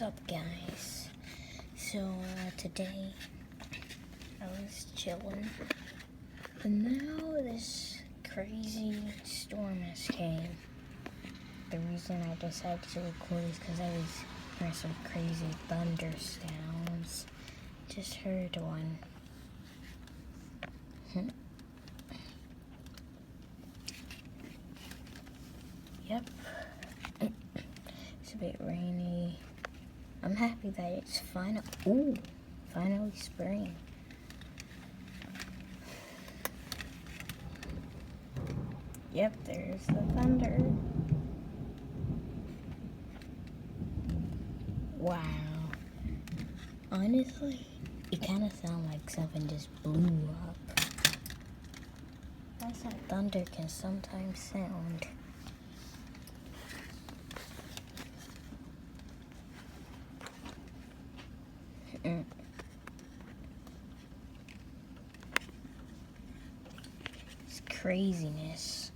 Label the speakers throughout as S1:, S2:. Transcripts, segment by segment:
S1: What's up, guys? So today I was chilling, and now this crazy storm has came. The reason I decided to record is because I was hearing some crazy thunder sounds. Just heard one. Yep. It's a bit rainy. I'm happy that it's finally spring. Yep, there's the thunder. Wow. Honestly, it kind of sounds like something just blew up. That's how thunder can sometimes sound. It's craziness.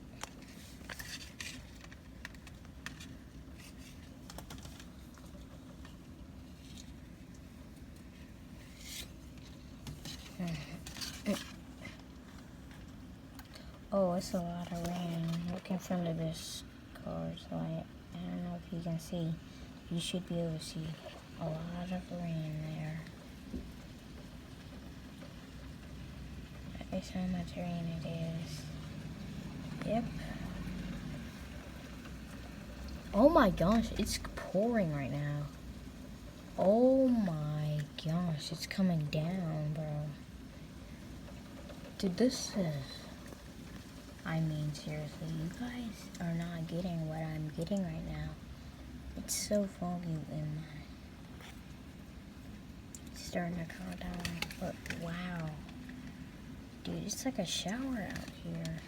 S1: Oh, it's a lot of rain. Look in front of this car, so I don't know if you can see. You should be able to see a lot of rain there. That is how much rain it is. Yep. Oh my gosh, it's pouring right now. Oh my gosh, it's coming down, bro. Dude, this is... I mean, seriously, you guys are not getting what I'm getting right now. It's so foggy in my... It's starting to calm down, but wow. Dude, it's like a shower out here.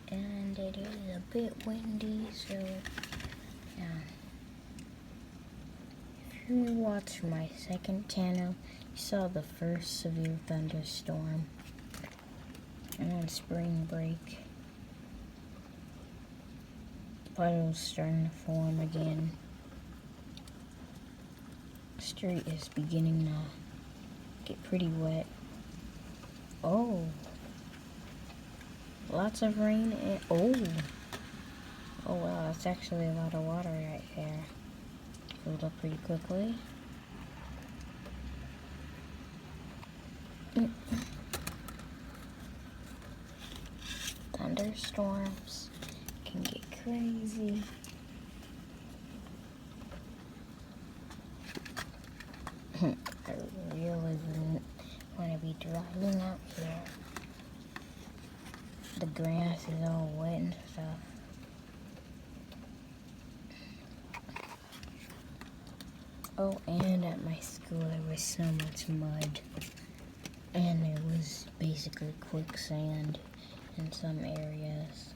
S1: And it is a bit windy, so yeah. If you watch my second channel, you saw the first severe thunderstorm. And on spring break, puddles starting to form again. The street is beginning to get pretty wet. Oh, lots of rain and oh wow, that's actually a lot of water right there. Filled up pretty quickly. Thunderstorms can get crazy. I really wouldn't want to be driving out here. The grass is all wet and stuff. Oh, and at my school there was so much mud. And there was basically quicksand in some areas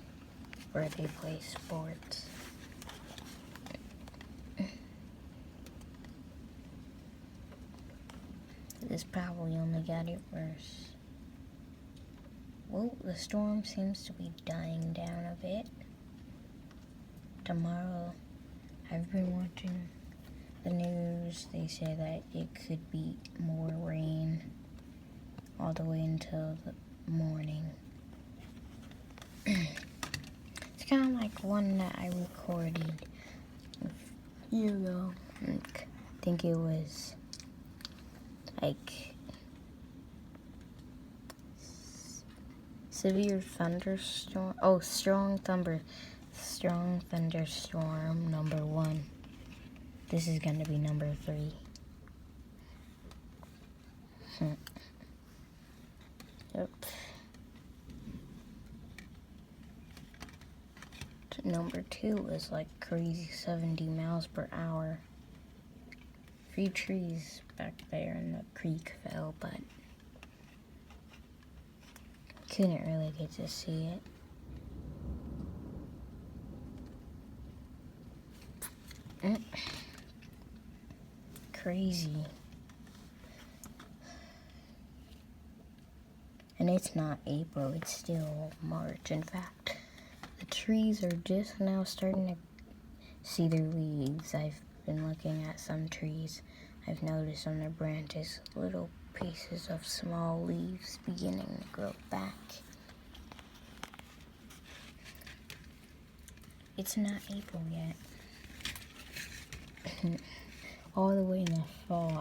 S1: where they play sports. This probably only got it worse. Well, the storm seems to be dying down a bit. Tomorrow, I've been watching the news. They say that it could be more rain all the way until the morning. It's kind of like one that I recorded a year ago. I think it was like severe thunderstorm. Oh, strong thunderstorm number 1. This is gonna be number 3. Yep. Number 2 is like crazy 70 miles per hour. A few trees back there in the creek fell, but couldn't really get to see it. Crazy. And it's not April, it's still March. In fact, the trees are just now starting to see their leaves. I've been looking at some trees. I've noticed on their branches little pieces of small leaves beginning to grow back. It's not April yet. All the way in the fall,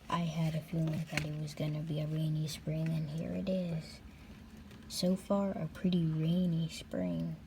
S1: I had a feeling that it was gonna be a rainy spring, and here it is. So far, a pretty rainy spring.